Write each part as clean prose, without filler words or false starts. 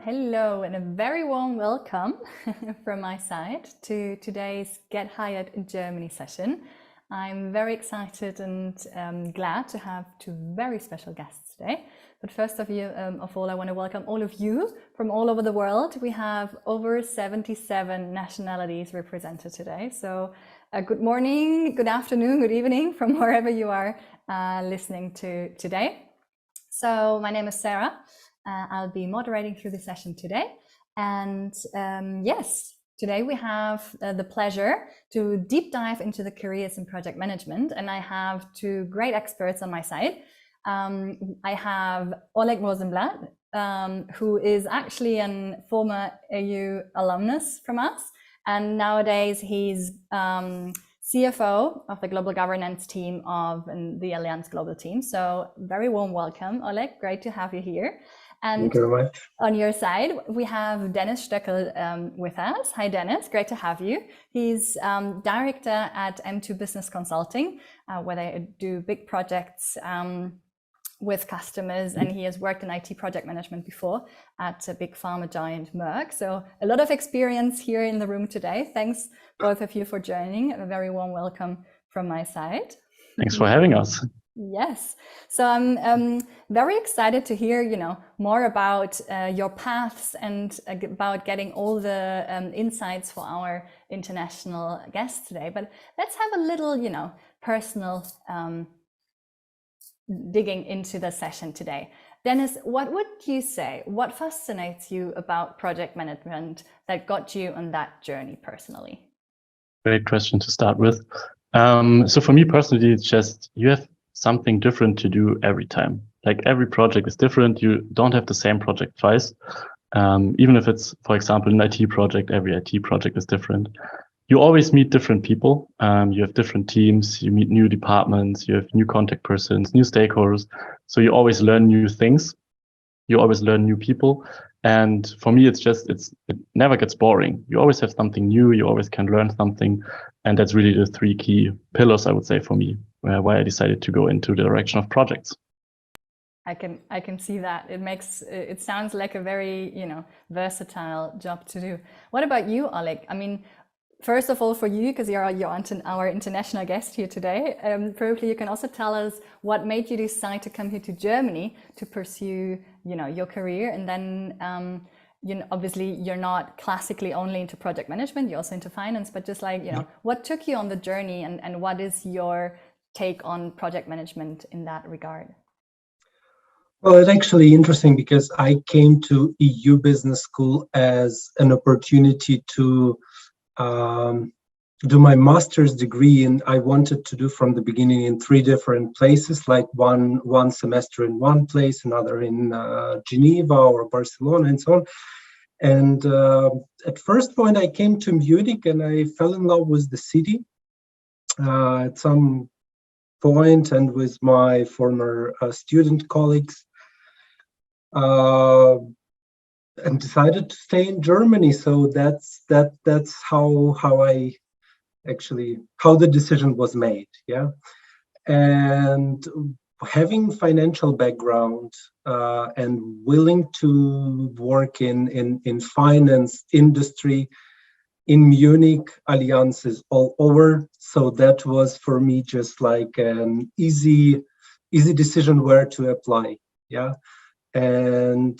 Hello, and a very warm welcome from my side to today's Get Hired in Germany session. I'm very excited and glad to have two very special guests today. But first of all, I want to welcome all of you from all over the world. We have over 77 nationalities represented today. So good morning, good afternoon, good evening from wherever you are listening to today. So my name is Sarah. I'll be moderating through the session today. And yes, today we have the pleasure to deep dive into the careers in project management. And I have two great experts on my side. I have Oleg Rozenblat, who is actually a former AU alumnus from us. And nowadays he's CFO of the global governance team of the Allianz Global team. So very warm welcome, Oleg. Great to have you here. And thank you very much. On your side, we have Dennis Stöckel with us. Hi, Dennis. Great to have you. He's director at M2 Business Consulting, where they do big projects with customers, and he has worked in IT project management before at a big pharma giant Merck. So a lot of experience here in the room today. Thanks both of you for joining. A very warm welcome from my side. Thanks for having us. Yes. So I'm very excited to hear, more about your paths and about getting all the insights for our international guests today. But let's have a little, personal digging into the session today. Dennis, what would you say? What fascinates you about project management that got you on that journey personally? Great question to start with. So for me personally, it's just you have something different to do every time. Like every project is different. You don't have the same project twice. Even if it's, for example, an IT project, every IT project is different. You always meet different people. You have different teams. You meet new departments. You have new contact persons, new stakeholders. So you always learn new things. You always learn new people. And for me, it never gets boring. You always have something new. You always can learn something. And that's really the three key pillars, I would say, for me, why I decided to go into the direction of projects. I can see that. It sounds like a very, versatile job to do. What about you, Oleg? I mean, first of all, for you, because you're our international guest here today, probably you can also tell us what made you decide to come here to Germany to pursue, your career. And then, obviously you're not classically only into project management, you're also into finance, but just like, what took you on the journey and what is your take on project management in that regard? Well, it's actually interesting because I came to EU Business School as an opportunity to do my master's degree, and I wanted to do from the beginning in three different places, like one semester in one place, another in Geneva or Barcelona and so on. And at first point I came to Munich and I fell in love with the city at some point, and with my former student colleagues, and decided to stay in Germany. So that's how the decision was made. Yeah. And having financial background and willing to work in finance industry in Munich, Allianz is all over. So that was for me just like an easy decision where to apply. Yeah. And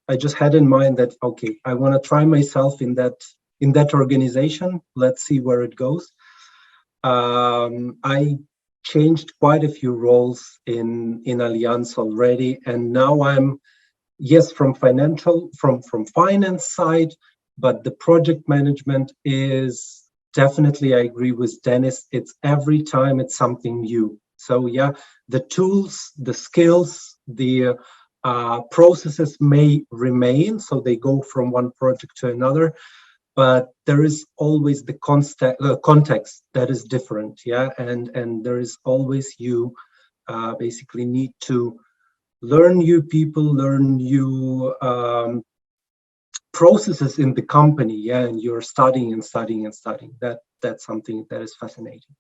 I just had in mind that, okay, I want to try myself in that organization. Let's see where it goes. I changed quite a few roles in Allianz already, and now I'm from finance side, but the project management is definitely, I agree with Dennis, it's every time it's something new. So yeah, the tools, the skills, the processes may remain, so they go from one project to another, but there is always the context that is different. Yeah, and there is always you basically need to learn new people, learn new processes in the company. Yeah, and you're studying and studying and studying. That's something that is fascinating.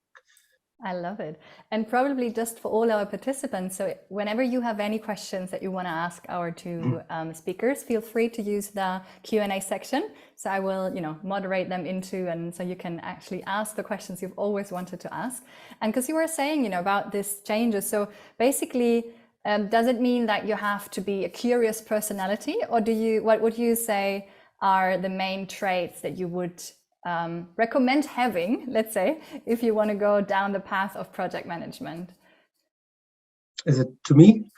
I love it. And probably just for all our participants, so whenever you have any questions that you want to ask our two speakers, feel free to use the Q&A section. So I will, moderate them into, and so you can actually ask the questions you've always wanted to ask. And because you were saying, about this changes, so basically, does it mean that you have to be a curious personality, or what would you say are the main traits that you would recommend having, let's say, if you want to go down the path of project management? Is it to me?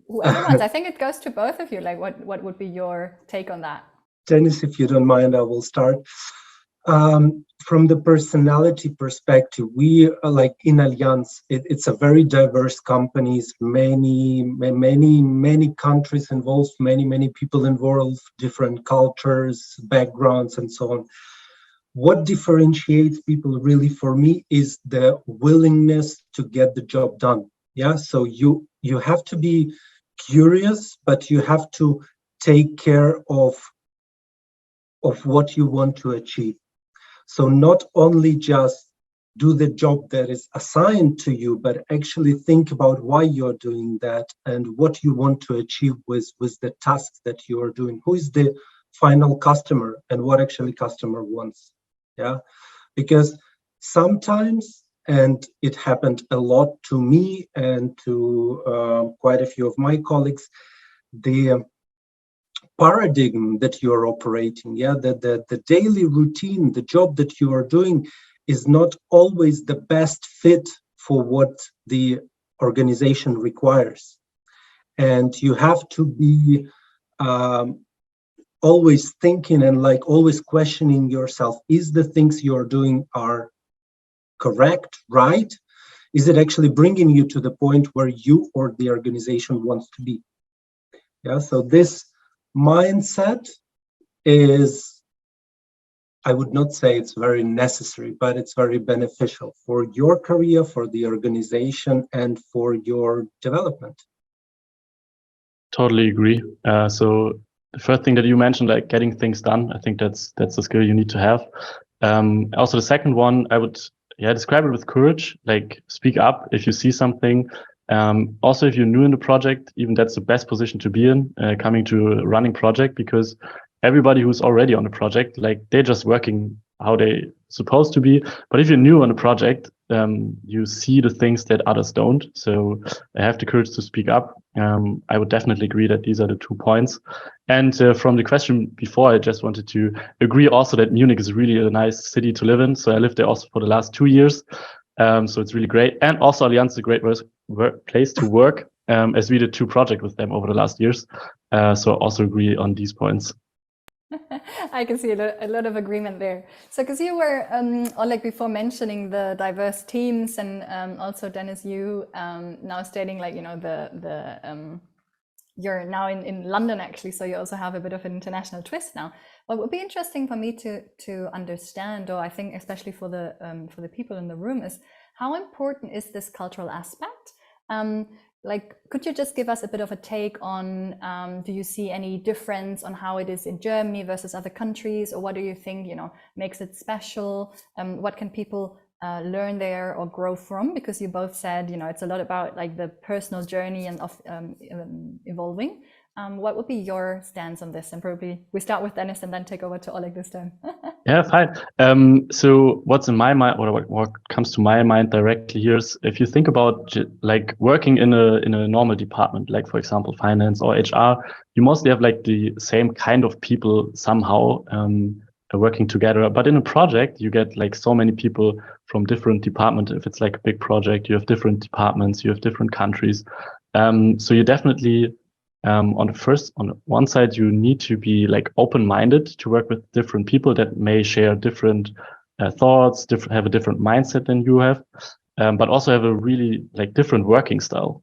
Whoever wants. I think it goes to both of you. Like, what would be your take on that? Dennis, if you don't mind, I will start. From the personality perspective, we are like in Allianz, it's a very diverse companies, many countries involved, many people involved, different cultures, backgrounds, and so on. What differentiates people really for me is the willingness to get the job done. Yeah, so you have to be curious, but you have to take care of what you want to achieve. So not only just do the job that is assigned to you, but actually think about why you're doing that and what you want to achieve with the tasks that you are doing. Who is the final customer and what actually customer wants? Yeah, because sometimes, and it happened a lot to me and to quite a few of my colleagues, the paradigm that you're operating, the daily routine, the job that you are doing is not always the best fit for what the organization requires. And you have to be always thinking and like always questioning yourself, is the things you're doing are correct, right? Is it actually bringing you to the point where you or the organization wants to be? Yeah, so this mindset is, I would not say it's very necessary, but it's very beneficial for your career, for the organization, and for your development. Totally agree. So the first thing that you mentioned, like getting things done, I think that's a skill you need to have. Also, the second one, I would describe it with courage, like speak up if you see something. Also, if you're new in the project, even that's the best position to be in, coming to a running project, because everybody who's already on the project, like they're just working how they supposed to be. But if you're new on a project, you see the things that others don't. So I have the courage to speak up. I would definitely agree that these are the 2 points. And from the question before, I just wanted to agree also that Munich is really a nice city to live in. So I lived there also for the last 2 years. So it's really great. And also Allianz is a great place to work, as we did 2 projects with them over the last years. So also agree on these points. I can see a lot of agreement there. So because you were, Oleg, before mentioning the diverse teams, and also Dennis, you now stating like, you're now in London actually, so you also have a bit of an international twist now. What would be interesting for me to understand, or I think especially for the people in the room, is how important is this cultural aspect? Like, could you just give us a bit of a take on, do you see any difference on how it is in Germany versus other countries, or what do you think, makes it special? What can people learn there or grow from? Because you both said, it's a lot about like the personal journey and of evolving. What would be your stance on this? And probably we start with Dennis and then take over to Oleg this time. Yeah, fine. So what's in my mind, or what comes to my mind directly here is, if you think about like working in a normal department, like for example, finance or HR, you mostly have like the same kind of people somehow working together. But in a project, you get like so many people from different departments. If it's like a big project, you have different departments, you have different countries. So you definitely, on one side, you need to be like open-minded to work with different people that may share different thoughts, have a different mindset than you have, but also have a really like different working style.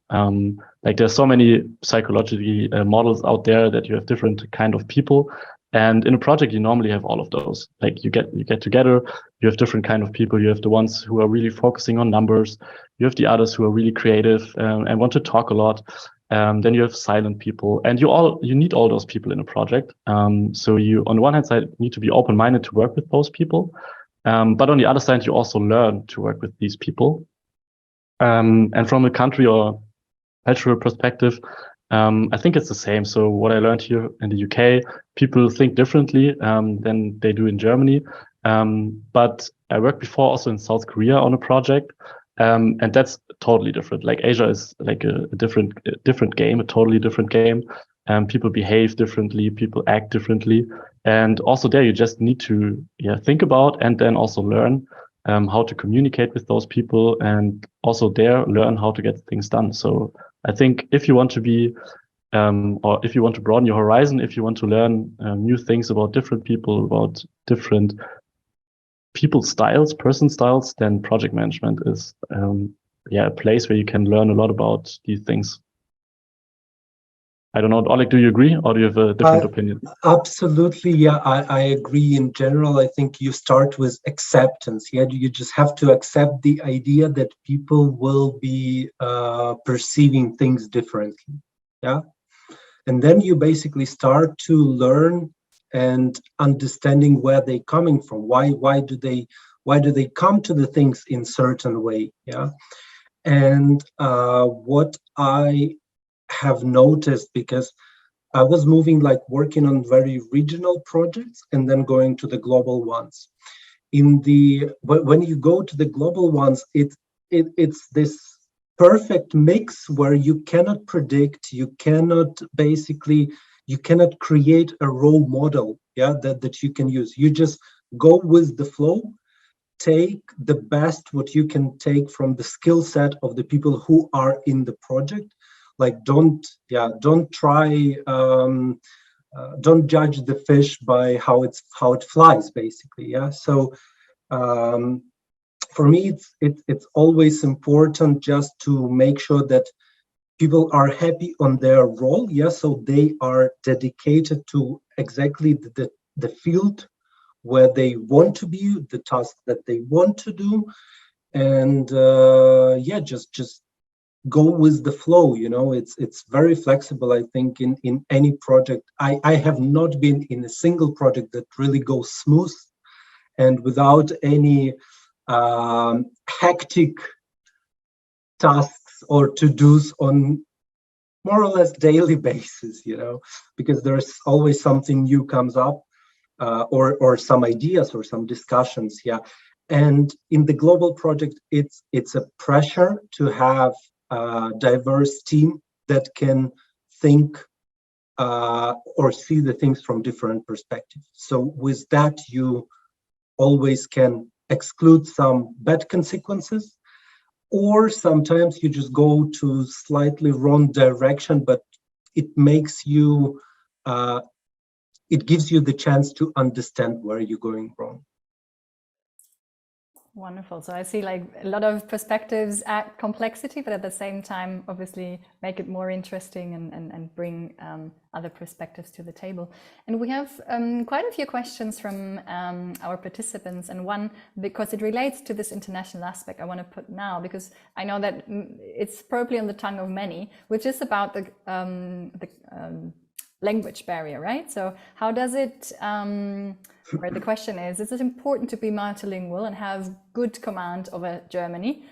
Like there's so many psychologically models out there that you have different kind of people. And in a project, you normally have all of those. Like you get together, you have different kind of people. You have the ones who are really focusing on numbers. You have the others who are really creative and want to talk a lot. Then you have silent people, and you need all those people in a project. So you, on the one hand side, need to be open-minded to work with those people. But on the other side, you also learn to work with these people. And from a country or cultural perspective, I think it's the same. So what I learned here in the UK, people think differently than they do in Germany. But I worked before also in South Korea on a project, and that's totally different. Like Asia is like a different game, a totally different game. People behave differently, people act differently, and also there you just need to think about and then also learn how to communicate with those people, and also there learn how to get things done. So I think if you want to be, or if you want to broaden your horizon, if you want to learn new things about different people, about different people styles, person styles, then project management is, a place where you can learn a lot about these things. I don't know, Oleg, do you agree or do you have a different opinion? Absolutely, yeah, I agree. In general, I think you start with acceptance. Yeah, you just have to accept the idea that people will be perceiving things differently. Yeah, and then you basically start to learn and understanding where they're coming from. Why do they come to the things in certain way? Yeah, and what I have noticed, because I was moving, like working on very regional projects and then going to the global ones. When you go to the global ones, it's this perfect mix where you cannot predict, you cannot create a role model, yeah, that you can use. You just go with the flow, take the best what you can take from the skill set of the people who are in the project. Like don't judge the fish by how it flies, basically. Yeah, so for me it's always important just to make sure that people are happy on their role. Yeah, so they are dedicated to exactly the field where they want to be, the task that they want to do, and just go with the flow. It's very flexible. I think in any project, I have not been in a single project that really goes smooth and without any hectic tasks or to-dos on more or less daily basis, because there's always something new comes up, or some ideas or some discussions. Yeah, and in the global project, it's a pressure to have a diverse team that can think or see the things from different perspectives. So with that, you always can exclude some bad consequences, or sometimes you just go to slightly wrong direction, but it makes you it gives you the chance to understand where you're going wrong. Wonderful. So I see like a lot of perspectives add complexity, but at the same time, obviously make it more interesting and bring other perspectives to the table. And we have quite a few questions from our participants, and one, because it relates to this international aspect, I want to put now, because I know that it's probably on the tongue of many, which is about the language barrier, right? So how does it, or the question is it important to be multilingual and have good command of a German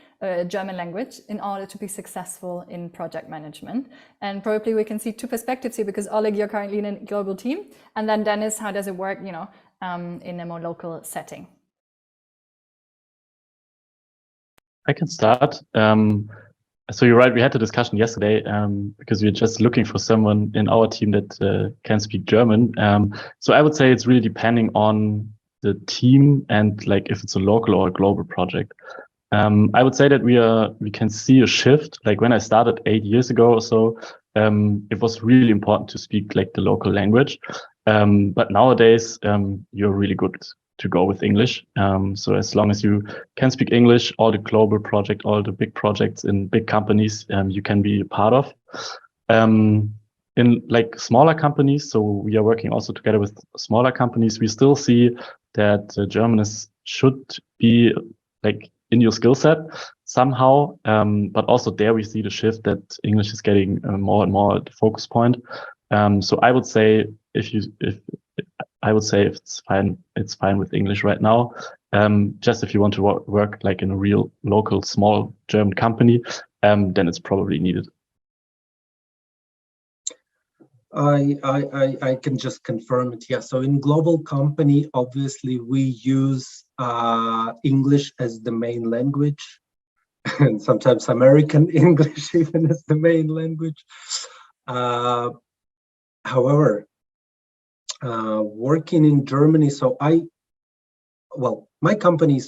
language in order to be successful in project management? And probably we can see two perspectives here, because Oleg, you're currently in a global team, and then Dennis, how does it work, in a more local setting? I can start. So you're right, we had a discussion yesterday because we're just looking for someone in our team that can speak German. So I would say it's really depending on the team and like if it's a local or a global project. I would say that we can see a shift. Like when I started 8 years ago or so, it was really important to speak like the local language. But nowadays, you're really good to go with English. So as long as you can speak English, all the global project, all the big projects in big companies, you can be a part of. In like smaller companies, so we are working also together with smaller companies, we still see that German should be like in your skill set somehow. But also there we see the shift that English is getting more and more the focus point. So I would say I would say it's fine with English right now. Just if you want to work like in a real local small German company, then it's probably needed. I can just confirm it. Yeah. So in global company, obviously we use English as the main language, and sometimes American English even as the main language. However, working in Germany, so my company's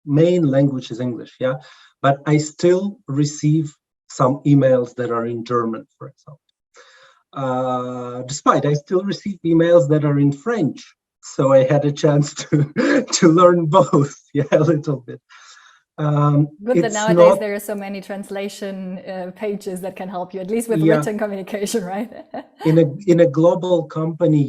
main language is English, yeah, but I still receive some emails that are in German, for example. Despite I still receive emails that are in French, so I had a chance to learn both, yeah, a little bit. Good that nowadays there are so many translation pages that can help you, at least with written communication, right? in a global company,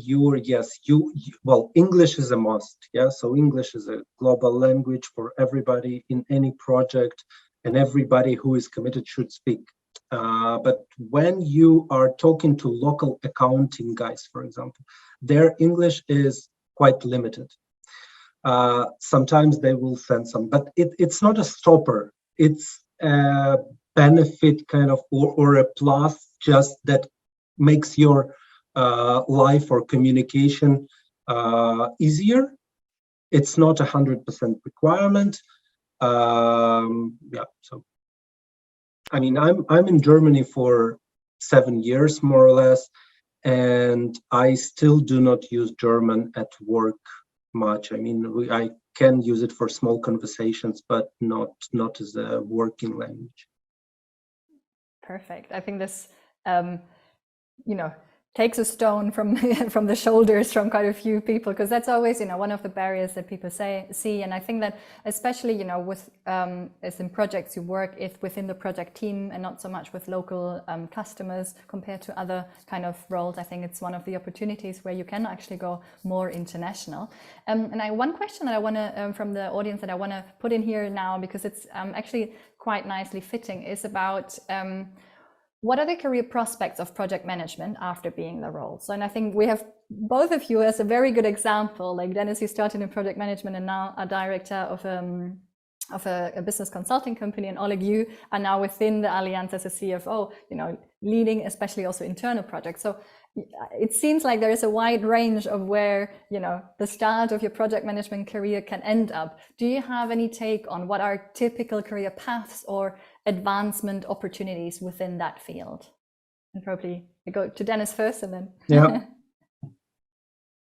English is a must, yeah. So English is a global language for everybody in any project, and everybody who is committed should speak. But when you are talking to local accounting guys, for example, their English is quite limited. Sometimes they will send some, but it's not a stopper. It's a benefit kind of, or a plus, just that makes your life or communication easier. It's not 100% requirement. Yeah, so I mean, I'm in Germany for 7 years, more or less, and I still do not use German at work much. I mean, I can use it for small conversations, but not as a working language. Perfect. I think this, takes a stone from from the shoulders from quite a few people, because that's always, one of the barriers that people see. And I think that especially, with as in projects you work within the project team and not so much with local customers compared to other kind of roles, I think it's one of the opportunities where you can actually go more international. And one question that I want to from the audience that I want to put in here now, because it's actually quite nicely fitting, is about what are the career prospects of project management after being the role? So, and I think we have both of you as a very good example. Like Dennis, you started in project management and now a director of a business consulting company, and Oleg, you are now within the Allianz as a CFO, leading especially also internal projects. So it seems like there is a wide range of where, the start of your project management career can end up. Do you have any take on what are typical career paths or advancement opportunities within that field? And probably I go to Dennis first and then.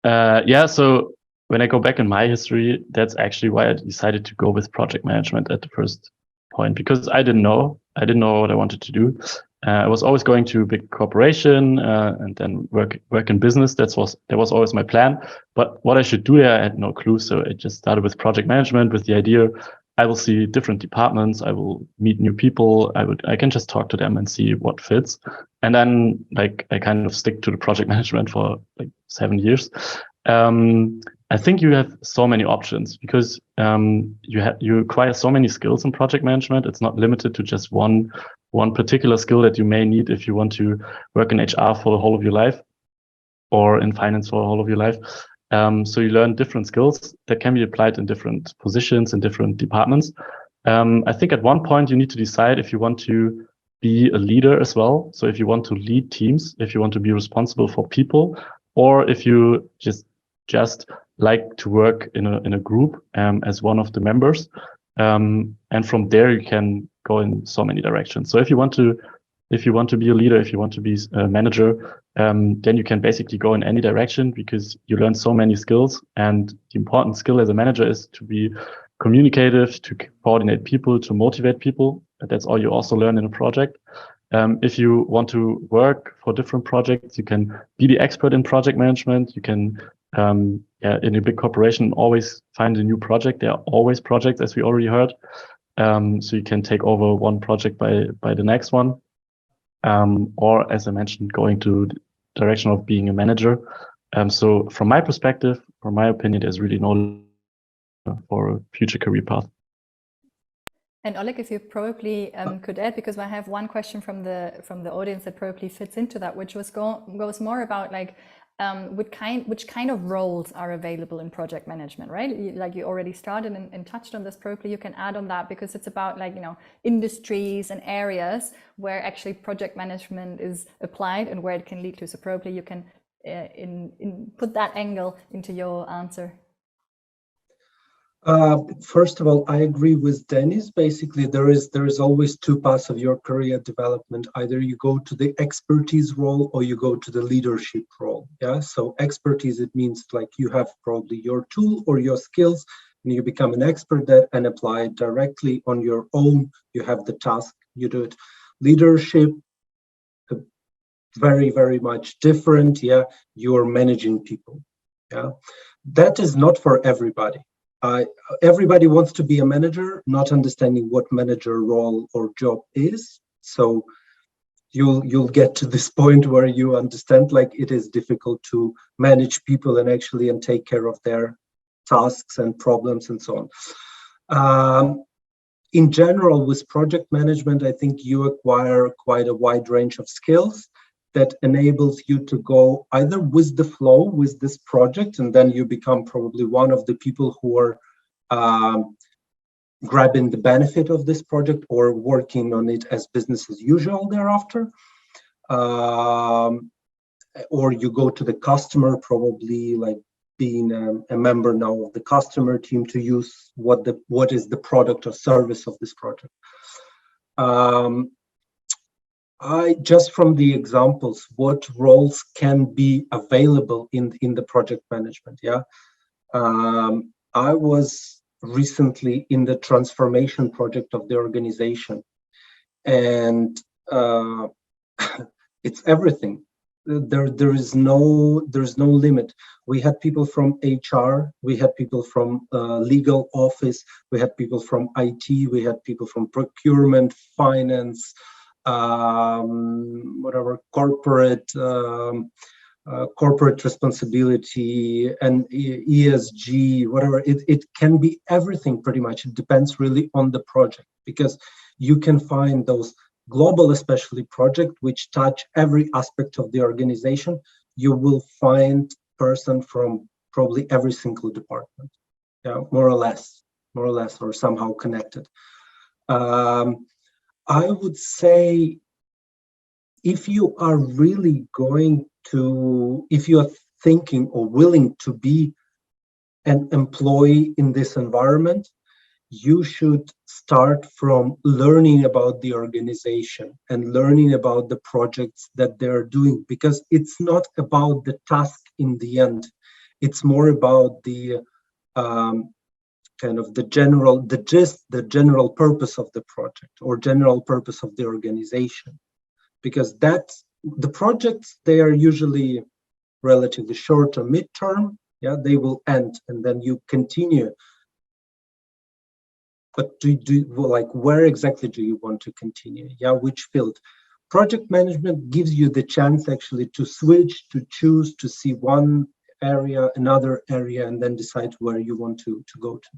Yeah. So when I go back in my history, that's actually why I decided to go with project management at the first point, because I didn't know what I wanted to do. I was always going to a big corporation and then work in business. That was always my plan. But what I should do there, I had no clue. So I just started with project management with the idea I will see different departments. I will meet new people. I can just talk to them and see what fits. And then I kind of stick to the project management for 7 years. I think you have so many options because you acquire so many skills in project management. It's not limited to just one particular skill that you may need if you want to work in HR for the whole of your life or in finance for the whole of your life. So you learn different skills that can be applied in different positions in different departments. I think at one point you need to decide if you want to be a leader as well. So if you want to lead teams, if you want to be responsible for people, or if you just like to work in a group as one of the members. And from there you can go in so many directions. So if you want to be a leader, if you want to be a manager, then you can basically go in any direction because you learn so many skills. And the important skill as a manager is to be communicative, to coordinate people, to motivate people. That's all you also learn in a project. If you want to work for different projects, you can be the expert in project management. You can, in a big corporation, always find a new project. There are always projects, as we already heard. So you can take over one project by the next one. Or as I mentioned, going to the direction of being a manager. So from my perspective, from my opinion, there's really no for a future career path. And Oleg, if you probably could add, because I have one question from the audience that probably fits into that, which goes more about which kind of roles are available in project management, right? Like you already started and touched on this. Probably you can add on that, because it's about, like, industries and areas where actually project management is applied and where it can lead to. So probably you can put that angle into your answer. First of all, I agree with Dennis. Basically, there is always two paths of your career development. Either you go to the expertise role or you go to the leadership role. Yeah. So expertise, it means like you have probably your tool or your skills, and you become an expert there and apply it directly on your own. You have the task, you do it. Leadership, very, very much different. Yeah. You're managing people. Yeah. That is not for everybody. Everybody wants to be a manager, not understanding what manager role or job is. So you'll get to this point where you understand, like, it is difficult to manage people and take care of their tasks and problems and so on. In general, with project management, I think you acquire quite a wide range of skills that enables you to go either with the flow with this project, and then you become probably one of the people who are grabbing the benefit of this project or working on it as business as usual thereafter. Or you go to the customer, probably like being a member now of the customer team to use what is the product or service of this project. I just from the examples, what roles can be available in the project management? Yeah, I was recently in the transformation project of the organization, and it's everything. There's no limit. We had people from HR, we had people from legal office, we had people from IT, we had people from procurement, finance, whatever, corporate responsibility and ESG, whatever. It can be everything pretty much. It depends really on the project, because you can find those global, especially project, which touch every aspect of the organization. You will find person from probably every single department, yeah, more or less, or somehow connected. I would say if you are really if you are thinking or willing to be an employee in this environment, you should start from learning about the organization and learning about the projects that they're doing, because it's not about the task in the end. It's more about the kind of the general purpose of the project or general purpose of the organization, because that's the projects, they are usually relatively short or mid-term. Yeah, they will end and then you continue. But where exactly do you want to continue? Yeah, which field? Project management gives you the chance actually to switch, to choose, to see one area, another area, and then decide where you want to go to.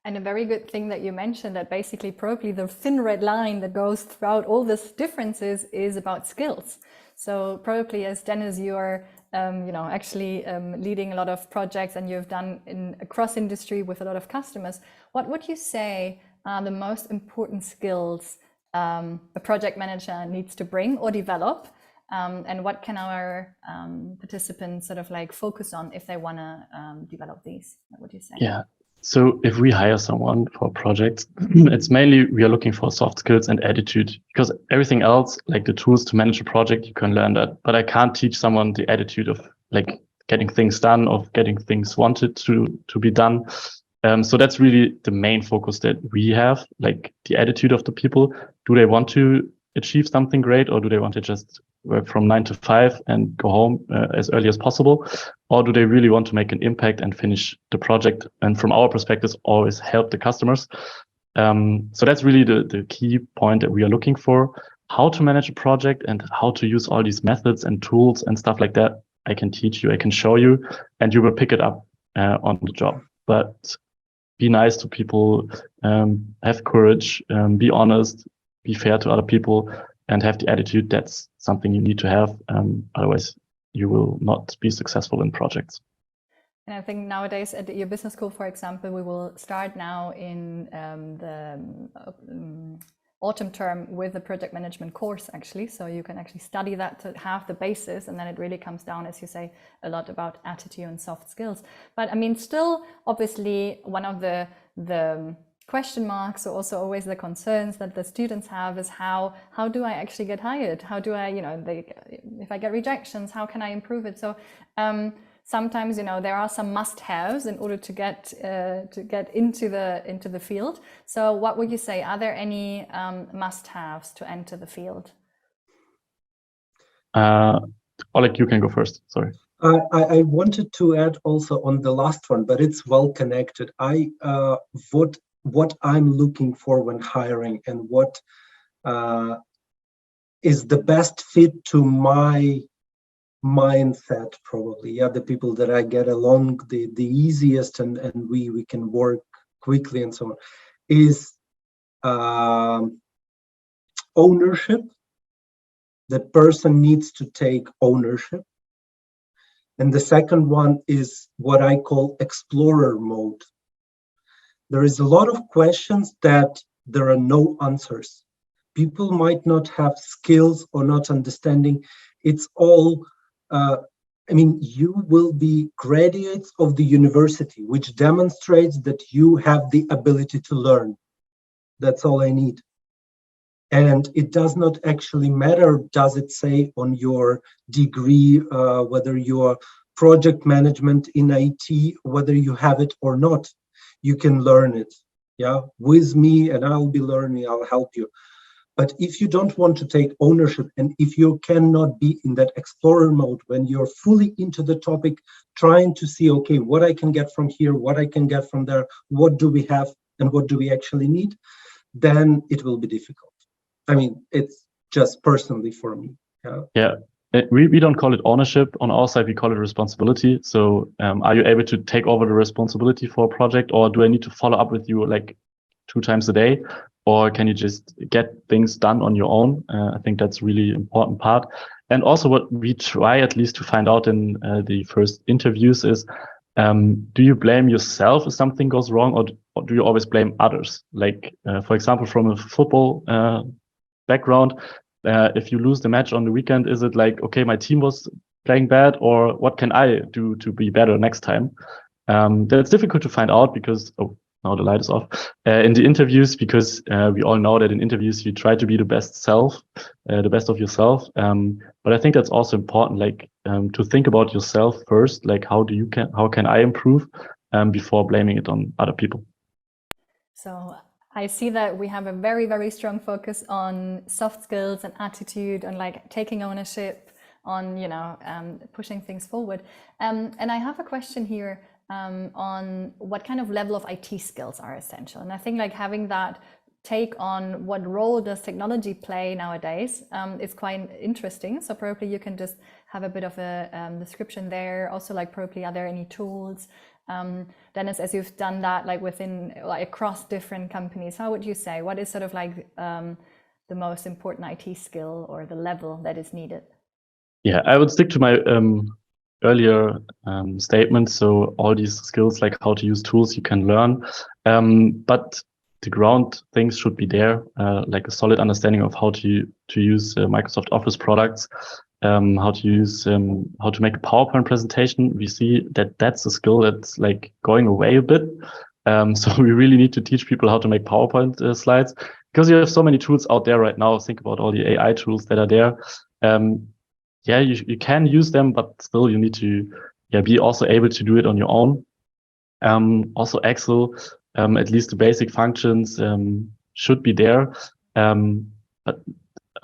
And a very good thing that you mentioned, that basically probably the thin red line that goes throughout all these differences is about skills. So probably, as Dennis, you are actually leading a lot of projects, and you've done across industry with a lot of customers. What would you say are the most important skills a project manager needs to bring or develop? And what can our participants sort of like focus on if they want to develop these? What would you say? Yeah. So if we hire someone for projects, it's mainly we are looking for soft skills and attitude, because everything else, like the tools to manage a project, you can learn that. But I can't teach someone the attitude of like getting things done, of getting things wanted to be done. So that's really the main focus that we have, like the attitude of the people. Do they want to achieve something great, or do they want to just work from 9 to 5 and go home as early as possible? Or do they really want to make an impact and finish the project? And from our perspective, always help the customers. So that's really the key point that we are looking for. How to manage a project and how to use all these methods and tools and stuff like that, I can teach you, I can show you, and you will pick it up on the job. But be nice to people, have courage, be honest, be fair to other people, and have the attitude. That's something you need to have. Otherwise, you will not be successful in projects. And I think nowadays at your business school, for example, we will start now in the autumn term with the project management course, actually. So you can actually study that to have the basis, and then it really comes down, as you say, a lot about attitude and soft skills. But I mean, still, obviously, one of the question marks, or also always the concerns that the students have is how do I actually get hired? How do I, if I get rejections, how can I improve it? So sometimes, there are some must-haves in order to get into the field. So what would you say? Are there any must-haves to enter the field? Oleg, you can go first. Sorry. I wanted to add also on the last one, but it's well connected. What I'm looking for when hiring, and what is the best fit to my mindset, probably, the people that I get along the easiest, and we can work quickly and so on, is ownership. The person needs to take ownership. And the second one is what I call explorer mode. There is a lot of questions that there are no answers. People might not have skills or not understanding. It's all you will be graduates of the university, which demonstrates that you have the ability to learn. That's all I need. And it does not actually matter, does it say on your degree, whether you're project management in IT, whether you have it or not, you can learn it, with me, and I'll be learning, I'll help you. But if you don't want to take ownership, and if you cannot be in that explorer mode, when you're fully into the topic, trying to see, okay, what I can get from here, what I can get from there, what do we have, and what do we actually need, then it will be difficult. I mean, it's just personally for me. Yeah. We don't call it ownership. On our side, we call it responsibility. So are you able to take over the responsibility for a project, or do I need to follow up with you like 2 times a day? Or can you just get things done on your own? I think that's really important part. And also what we try at least to find out in the first interviews is, do you blame yourself if something goes wrong, or do you always blame others? Like, for example, from a football background, if you lose the match on the weekend, is it like, okay, my team was playing bad, or what can I do to be better next time? That's difficult to find out because, now the light is off, in the interviews, because we all know that in interviews you try to be the best self, the best of yourself. But I think that's also important, like to think about yourself first, like how can I improve before blaming it on other people. So I see that we have a very, very strong focus on soft skills and attitude, and like taking ownership, on pushing things forward. And I have a question here. On what kind of level of IT skills are essential. And I think like having that take on what role does technology play nowadays is quite interesting. So probably you can just have a bit of a description there. Also, like probably are there any tools? Dennis, as you've done that like across different companies, how would you say, what is sort of like the most important IT skill or the level that is needed? Yeah, I would stick to my earlier statement. So all these skills, like how to use tools, you can learn, but the ground things should be there, like a solid understanding of how to use Microsoft Office products, how to make a PowerPoint presentation. We see that that's a skill that's like going away a bit. So we really need to teach people how to make PowerPoint slides, because you have so many tools out there right now. Think about all the AI tools that are there. You can use them, but still you need to be also able to do it on your own. Also Excel, at least the basic functions should be there. But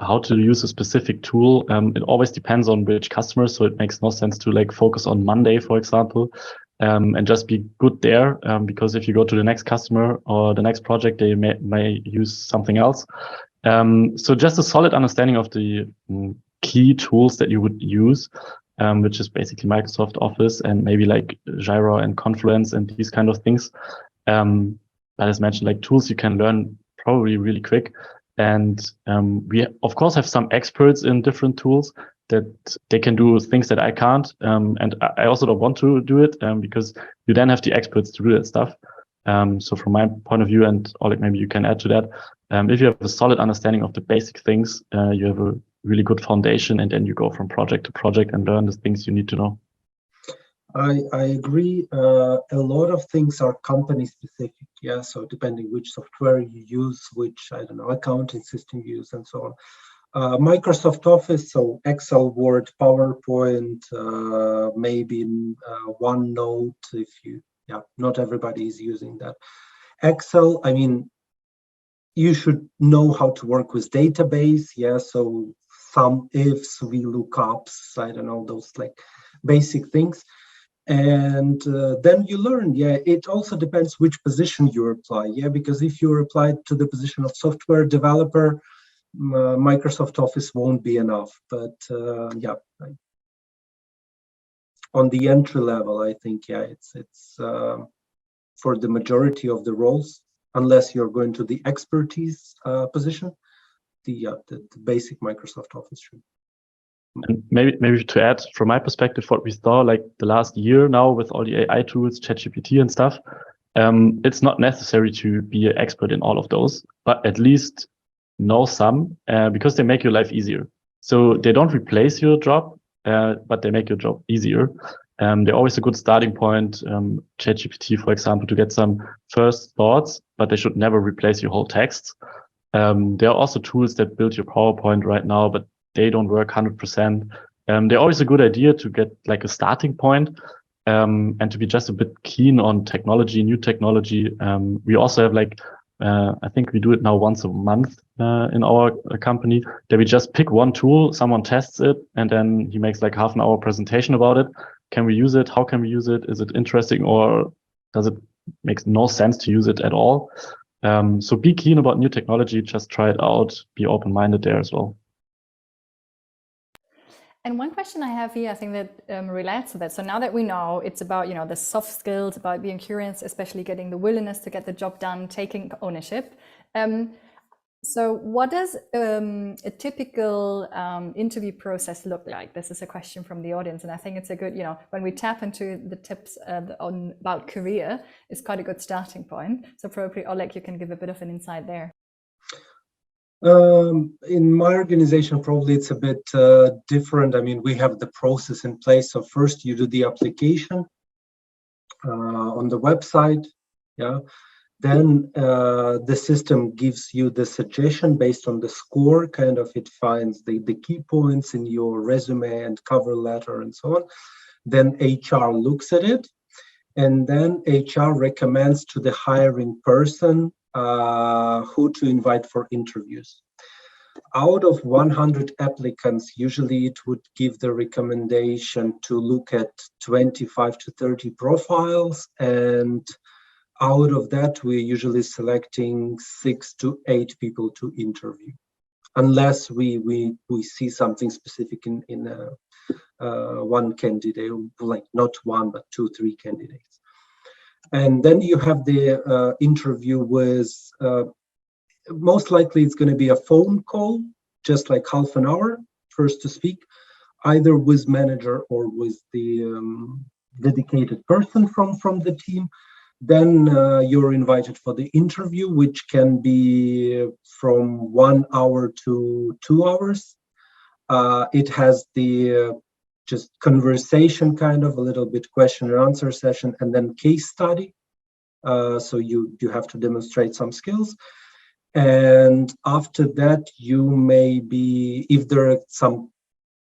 how to use a specific tool, it always depends on which customer. So it makes no sense to like focus on Monday, for example, and just be good there. Because if you go to the next customer or the next project, they may use something else. So just a solid understanding of the key tools that you would use, which is basically Microsoft Office and maybe like Jira and Confluence and these kind of things. But as mentioned, like tools you can learn probably really quick. And we of course have some experts in different tools, that they can do things that I can't. And I also don't want to do it because you then have the experts to do that stuff. So from my point of view, and Oleg, maybe you can add to that, if you have a solid understanding of the basic things, you have a really good foundation, and then you go from project to project and learn the things you need to know. I agree. A lot of things are company specific. Yeah. So depending which software you use, which, I don't know, accounting system you use and so on. Microsoft Office, so Excel, Word, PowerPoint, maybe OneNote, not everybody is using that. Excel, I mean, you should know how to work with database. Yeah. So some ifs, VLOOKUPs, I don't know, those like basic things. And then you learn. Yeah, it also depends which position you apply. Yeah, because if you apply to the position of software developer, Microsoft Office won't be enough. But on the entry level, I think it's for the majority of the roles, unless you're going to the expertise position, the basic Microsoft Office should. And maybe to add, from my perspective, what we saw like the last year now with all the AI tools, ChatGPT and stuff, it's not necessary to be an expert in all of those, but at least know some, because they make your life easier. So they don't replace your job, but they make your job easier. They're always a good starting point. ChatGPT, for example, to get some first thoughts, but they should never replace your whole text. There are also tools that build your PowerPoint right now, but they don't work 100%. They're always a good idea to get like a starting point, and to be just a bit keen on technology, new technology. We also have like, I think we do it now once a month in our company, that we just pick one tool, someone tests it, and then he makes like half an hour presentation about it. Can we use it? How can we use it? Is it interesting, or does it make no sense to use it at all? So be keen about new technology, just try it out, be open-minded there as well. And one question I have here, I think that relates to that. So now that we know it's about, the soft skills, about being curious, especially getting the willingness to get the job done, taking ownership. So what does a typical interview process look like? This is a question from the audience. And I think it's a good, when we tap into the tips about career, it's quite a good starting point. So probably, Oleg, you can give a bit of an insight there. In my organization, probably it's a bit different. I mean, we have the process in place. So first you do the application on the website. Yeah. Then the system gives you the suggestion based on the score, kind of it finds the key points in your resume and cover letter and so on. Then HR looks at it, and then HR recommends to the hiring person who to invite for interviews. Out of 100 applicants, usually it would give the recommendation to look at 25 to 30 profiles, and out of that, we're usually selecting 6 to 8 people to interview, unless we see something specific in one candidate, like not one, but 2, 3 candidates. And then you have the interview with, most likely it's going to be a phone call, just like half an hour, first to speak, either with manager or with the dedicated person from the team. Then you're invited for the interview, which can be from 1 hour to 2 hours. It has the just conversation, kind of a little bit question and answer session, and then case study. So you have to demonstrate some skills. And after that, you may be, if there are some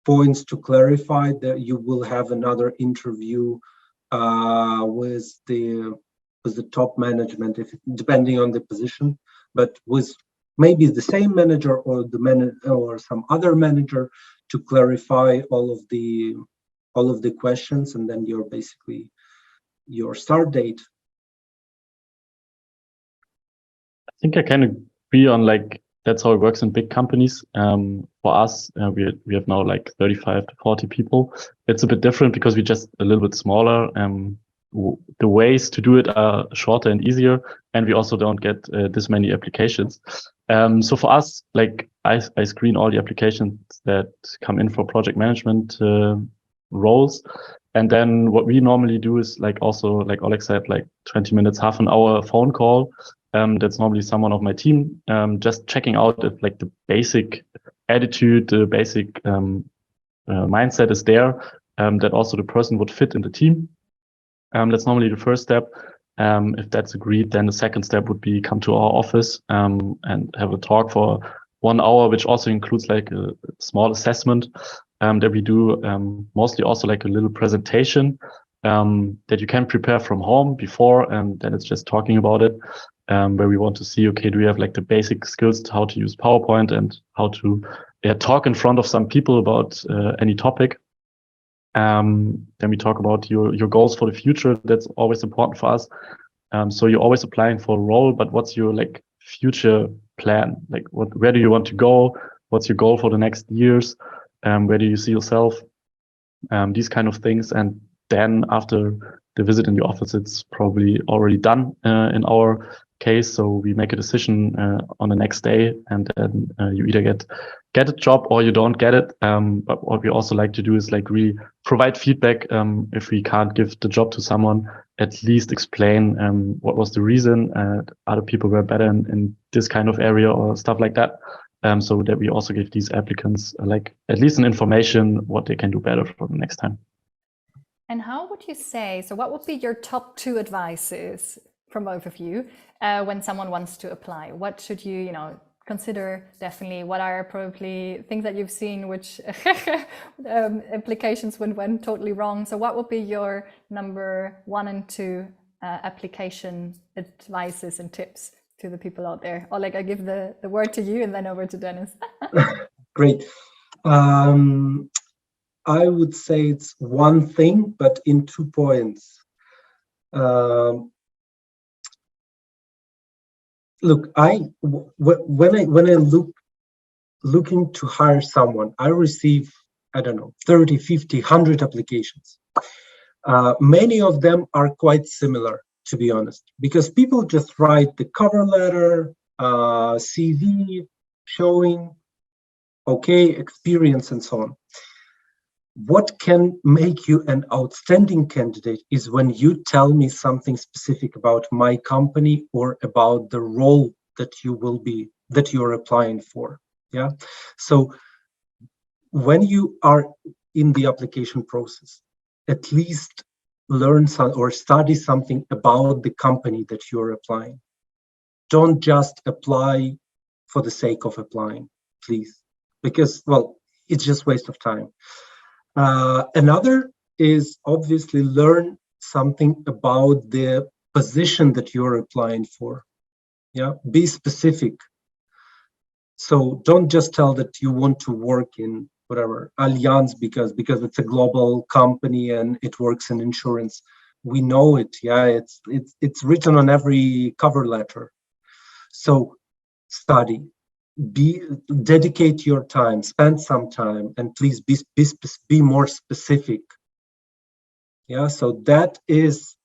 points to clarify, that you will have another interview with the top management, depending on the position, but with maybe the same manager or or some other manager to clarify all of the questions, and then you're basically your start date. I think I kind of agree on like that's how it works in big companies. For us, we have now like 35 to 40 people. It's a bit different because we're just a little bit smaller. The ways to do it are shorter and easier, and we also don't get this many applications. So for us, like I screen all the applications that come in for project management roles. And then what we normally do is like also, like Oleg said, like 20 minutes, half an hour phone call. That's normally someone of my team, just checking out if like the basic attitude, the basic mindset is there, that also the person would fit in the team. That's normally the first step. If that's agreed, then the second step would be come to our office and have a talk for 1 hour, which also includes like a small assessment that we do, mostly also like a little presentation that you can prepare from home before, and then it's just talking about it, where we want to see, okay, do we have like the basic skills to how to use PowerPoint and how to talk in front of some people about any topic. Then we talk about your goals for the future. That's always important for us. So you're always applying for a role, but what's your like future plan? Like where do you want to go? What's your goal for the next years? Where do you see yourself? These kind of things. And then after the visit in the office, it's probably already done in our case. So we make a decision on the next day, and then you either get a job or you don't get it. But what we also like to do is like really provide feedback. If we can't give the job to someone, at least explain what was the reason. Other people were better in this kind of area or stuff like that. So that we also give these applicants like at least an information what they can do better for the next time. And how would you say, so what would be your top 2 advices from both of you when someone wants to apply? What should you consider definitely? What are probably things that you've seen which applications went totally wrong? So what would be your number 1 and 2 application advices and tips to the people out there? Oleg, I give the word to you and then over to Dennis. Great. I would say it's one thing, but in 2 points. Look, when I looking to hire someone, I receive, I don't know, 30, 50, 100 applications. Many of them are quite similar, to be honest, because people just write the cover letter, CV, showing, okay, experience and so on. What can make you an outstanding candidate is when you tell me something specific about my company or about the role that you're applying for. Yeah. So when you are in the application process, at least learn or study something about the company that you're applying. Don't just apply for the sake of applying, please, because, well, it's just waste of time. Another is obviously learn something about the position that you're applying for. Yeah, be specific. So don't just tell that you want to work in whatever Allianz because it's a global company and it works in insurance. We know it. Yeah, it's written on every cover letter. So study. Dedicate your time, spend some time, and please be more specific. Yeah, so that is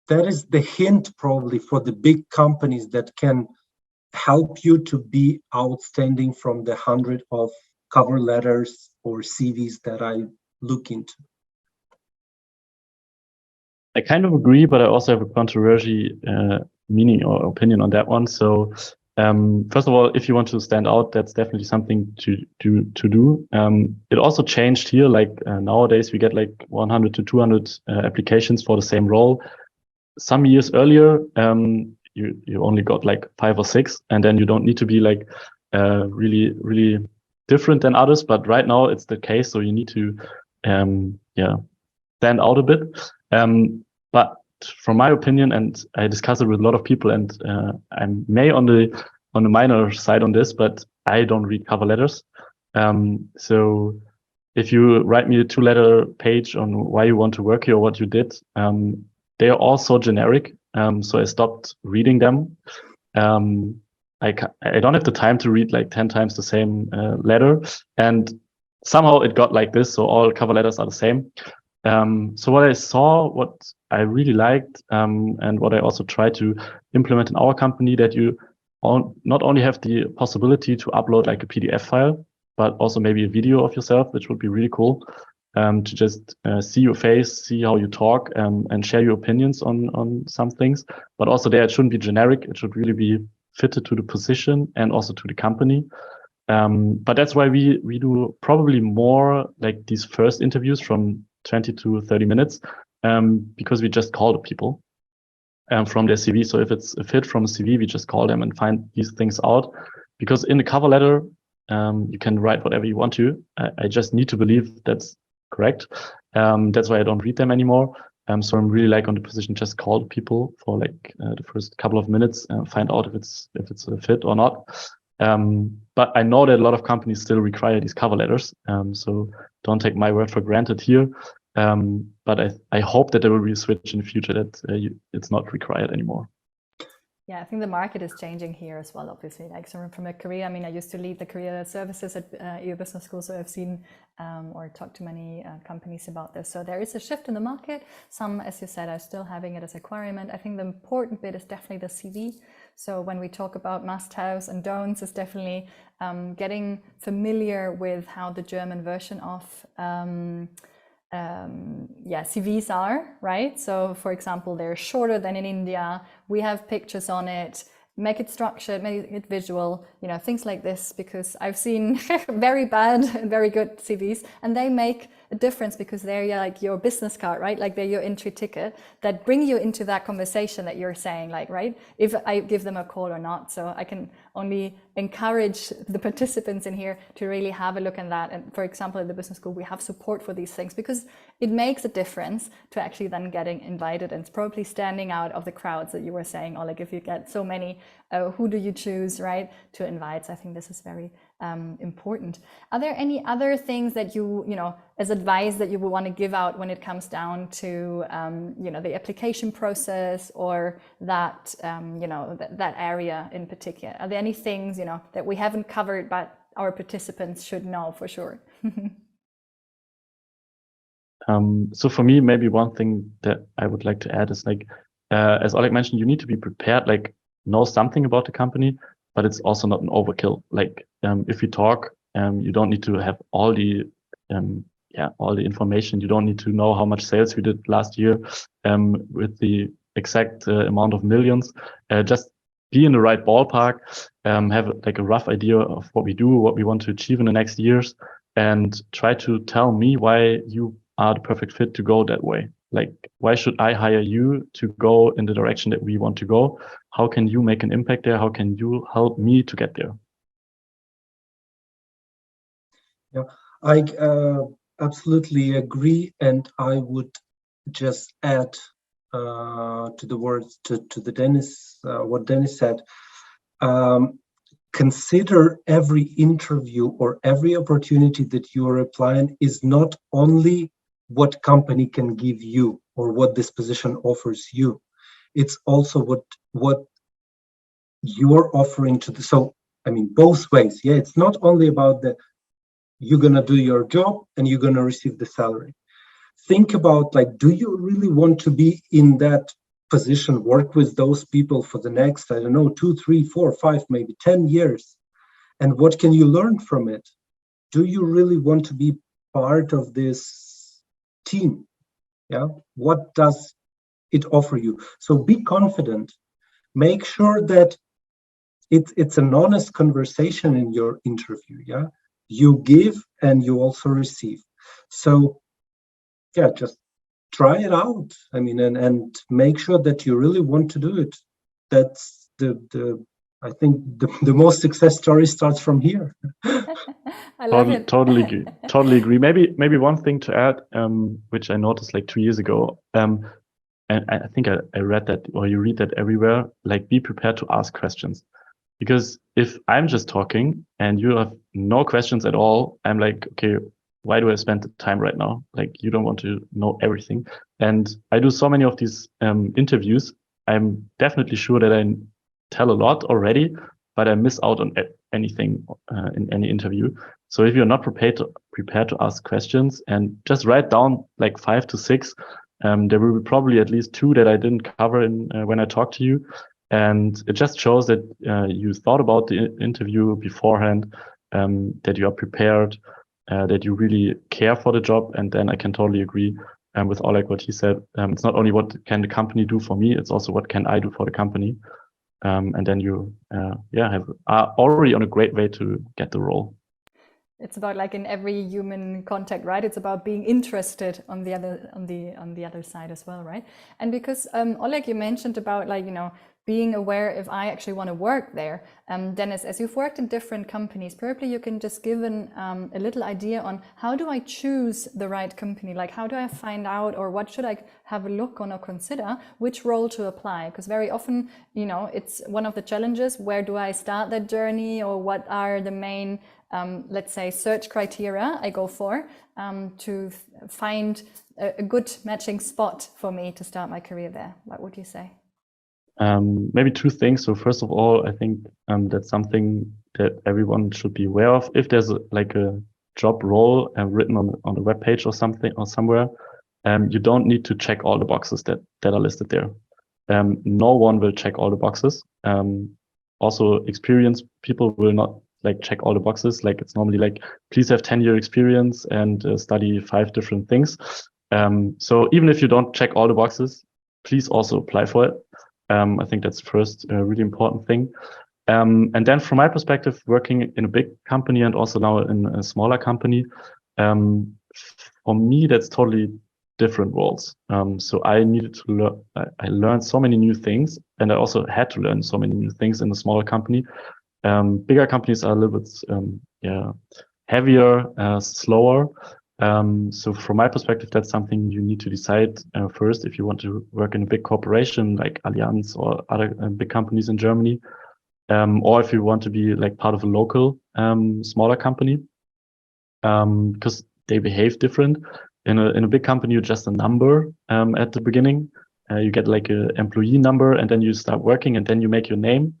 the hint probably for the big companies that can help you to be outstanding from the 100 of cover letters or CVs that I look into. I kind of agree, but I also have a controversial meaning or opinion on that one. So first of all, if you want to stand out, that's definitely something to do. It also changed here. Like nowadays, we get like 100 to 200 applications for the same role. Some years earlier, you only got like 5 or 6, and then you don't need to be like really different than others. But right now, it's the case, so you need to stand out a bit. But from my opinion, and I discussed it with a lot of people, and I'm may on the minor side on this, but I don't read cover letters. So if you write me a 2-letter page on why you want to work here or what you did, they are all so generic. So I stopped reading them. I don't have the time to read like 10 times the same letter, and somehow it got like this. So all cover letters are the same. So what I saw, what I really liked, and what I also try to implement in our company, that you not only have the possibility to upload like a PDF file, but also maybe a video of yourself, which would be really cool. To just see your face, see how you talk, and share your opinions on some things. But also there, it shouldn't be generic. It should really be fitted to the position and also to the company. But that's why we do probably more like these first interviews from 20 to 30 minutes, because we just call the people from their CV. So if it's a fit from a CV, we just call them and find these things out. Because in the cover letter, you can write whatever you want to. I just need to believe that's correct. That's why I don't read them anymore. So I'm really like on the position, just call people for like the first couple of minutes and find out if it's a fit or not. But I know that a lot of companies still require these cover letters. So don't take my word for granted here. But I hope that there will be a switch in the future that it's not required anymore. Yeah, I think the market is changing here as well, obviously. Like from a career, I mean, I used to lead the career services at EU Business School, so I've seen or talked to many companies about this. So there is a shift in the market. Some, as you said, are still having it as a requirement. I think the important bit is definitely the CV. So when we talk about must-haves and don'ts, it's definitely getting familiar with how the German version of CVs are, right? So for example, they're shorter than in India. We have pictures on it. Make it structured, make it visual, things like this, because I've seen very bad and very good CVs, and they make a difference because they're like your business card, right? Like they're your entry ticket that bring you into that conversation that you're saying, like, right? If I give them a call or not. So I can only encourage the participants in here to really have a look at that. And for example, at the business school, we have support for these things because it makes a difference to actually then getting invited, and it's probably standing out of the crowds that you were saying, Oleg, if you get so many, who do you choose, right, to invite? So I think this is very important. Are there any other things that you as advice that you would want to give out when it comes down to, the application process or that, that area in particular? Are there any things, that we haven't covered, but our participants should know for sure? So for me, maybe one thing that I would like to add is like, as Oleg mentioned, you need to be prepared, like know something about the company, but it's also not an overkill. Like if you talk, you don't need to have all the information. You don't need to know how much sales we did last year with the exact amount of millions. Just be in the right ballpark, have like a rough idea of what we do, what we want to achieve in the next years, and try to tell me why you are the perfect fit to go that way. Like, why should I hire you to go in the direction that we want to go? How can you make an impact there? How can you help me to get there? Yeah, I absolutely agree, and I would just add to the words to the Dennis, what Dennis said. Consider every interview or every opportunity that you are applying is not only what company can give you or what this position offers you. It's also what you're offering to the, so I mean, both ways. Yeah, it's not only about the you're gonna do your job and you're gonna receive the salary. Think about, like, do you really want to be in that position, work with those people for the next, I don't know, 2, 3, 4, 5, maybe 10 years? And what can you learn from it? Do you really want to be part of this team? Yeah, what does it offer you? So be confident. Make sure that it's an honest conversation in your interview. Yeah, you give and you also receive. So yeah, just try it out. I mean, and make sure that you really want to do it. That's the I think the most success story starts from here. I love it. Totally agree. Totally agree. Maybe one thing to add, which I noticed like 2 years ago, and I think I read that, or you read that everywhere, like be prepared to ask questions. Because if I'm just talking and you have no questions at all, I'm like, okay, why do I spend the time right now? Like, you don't want to know everything. And I do so many of these interviews. I'm definitely sure that I tell a lot already, but I miss out on anything in any interview. So if you're not prepared to ask questions and just write down like 5 to 6, there will be probably at least 2 that I didn't cover in when I talk to you. And it just shows that you thought about the interview beforehand, that you are prepared, that you really care for the job. And then I can totally agree with Oleg what he said. It's not only what can the company do for me, it's also what can I do for the company. And then you are already on a great way to get the role. It's about, like in every human contact, right? It's about being interested on the other side as well, right? And because Oleg, you mentioned about, like, you know, being aware if I actually want to work there. Dennis, as you've worked in different companies, probably you can just give a little idea on how do I choose the right company? Like, how do I find out, or what should I have a look on or consider which role to apply? Because very often, you know, it's one of the challenges. Where do I start that journey, or what are the main let's say search criteria I go for to find a good matching spot for me to start my career there? What would you say? Maybe two things. So first of all, I think that's something that everyone should be aware of. If there's like a job role written on the web page or something or somewhere, you don't need to check all the boxes that are listed there. No one will check all the boxes. Also, experienced people will not like check all the boxes. Like, it's normally like, please have 10-year experience and study 5 different things. So even if you don't check all the boxes, please also apply for it. I think that's first a really important thing. And then from my perspective, working in a big company and also now in a smaller company, for me, that's totally different roles. So I needed to learn, I learned so many new things, and I also had to learn so many new things in a smaller company. Bigger companies are a little bit, heavier, slower. So from my perspective, that's something you need to decide first if you want to work in a big corporation like Allianz or other big companies in Germany, or if you want to be like part of a local smaller company, because they behave different. In a big company, you're just a number at the beginning. You get like an employee number, and then you start working, and then you make your name.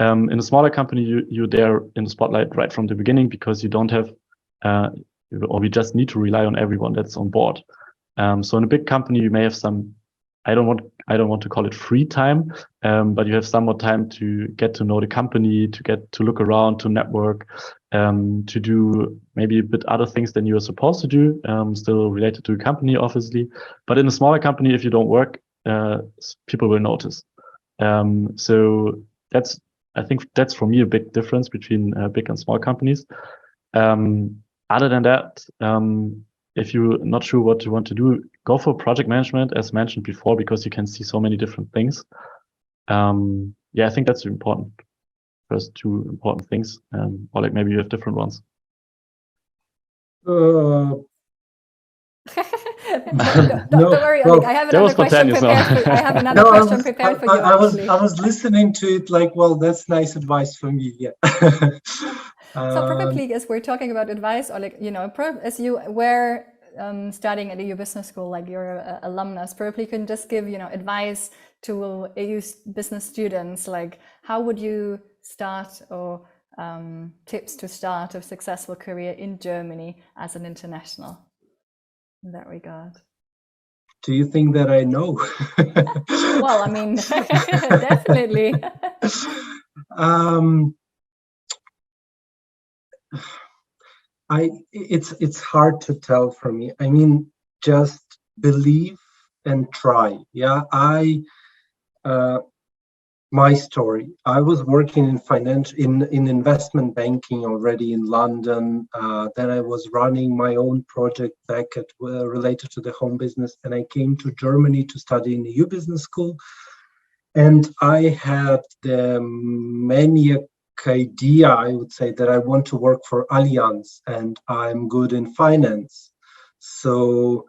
In a smaller company, you're there in the spotlight right from the beginning, because you don't have, or we just need to rely on everyone that's on board. So in a big company, you may have some, I don't want to call it free time, but you have some more time to get to know the company, to get to look around, to network, to do maybe a bit other things than you are supposed to do, still related to the company, obviously. But in a smaller company, if you don't work, people will notice. So I think that's for me a big difference between big and small companies. Other than that, if you're not sure what you want to do, go for project management, as mentioned before, because you can see so many different things. I think that's important. First two important things. Or like maybe you have different ones. Don't worry, Oleg. I have another question prepared for you. I have another question prepared for you. I was listening to it like, well, that's nice advice from you. Yeah. So probably, as we're talking about advice, Oleg, you know, as you were studying at EU Business School, like you're an alumnus, probably you can just give, you know, advice to EU business students, like how would you start, or tips to start a successful career in Germany as an international in that regard. Do you think that I know? Well, I mean, definitely. It's hard to tell for me. I mean, just believe and try. Yeah, my story. I was working in investment banking already in London. Then I was running my own project back at related to the home business, and I came to Germany to study in the EU Business School. And I had the maniac idea, I would say, that I want to work for Allianz, and I'm good in finance. So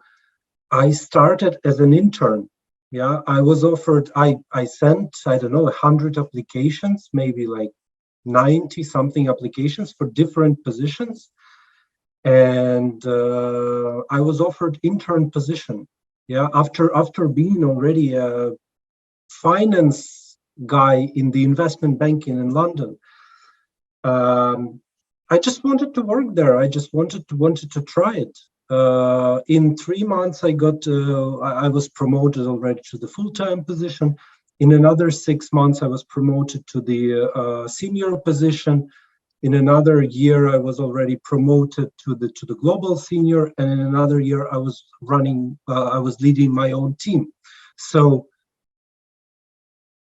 I started as an intern. Yeah, I was offered, I sent, I don't know, 100 applications, maybe like 90 something applications for different positions. And I was offered intern position. Yeah, after being already a finance guy in the investment banking in London. I just wanted to work there. I just wanted to try it. In 3 months, I was promoted already to the full-time position. In another 6 months, I was promoted to the senior position. In another year, I was already promoted to the global senior, and in another year, I was leading my own team. So,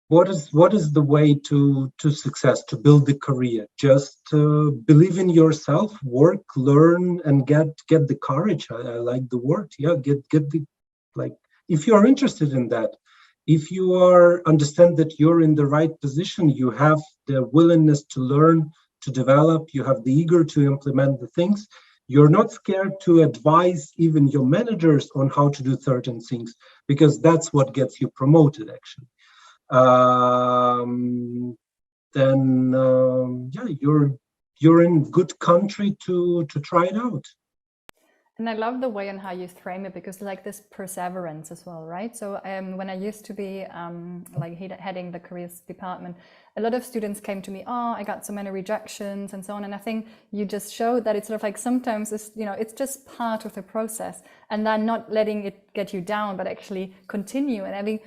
what is the way to success, to build the career? Just believe in yourself, work, learn, and get the courage. I like the word. Yeah, get the, like, if you are interested in that, if you understand that you're in the right position, you have the willingness to learn, to develop, you have the eager to implement the things. You're not scared to advise even your managers on how to do certain things, because that's what gets you promoted, actually. Yeah, you're in good country to try it out. And I love the way on how you frame it, because like this perseverance as well, right? So when I used to be like heading the careers department, a lot of students came to me, oh, I got so many rejections and so on. And I think you just showed that it's sort of like sometimes it's, you know, it's just part of the process, and then not letting it get you down, but actually continue and having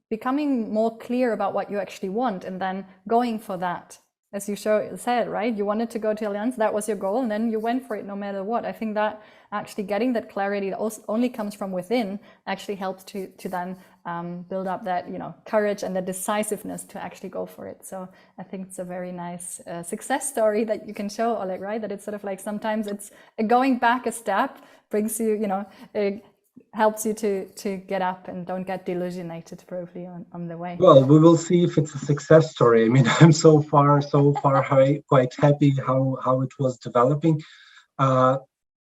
becoming more clear about what you actually want, and then going for that. As you said, right? You wanted to go to Allianz, that was your goal, and then you went for it no matter what. I think that actually getting that clarity that only comes from within actually helps to then build up that, you know, courage and the decisiveness to actually go for it. So I think it's a very nice success story that you can show, Oleg, right? That it's sort of like sometimes it's going back a step brings you, you know, helps you to get up and don't get delusionated probably on the way. Well, we will see if it's a success story. I mean, I'm so far quite happy how it was developing.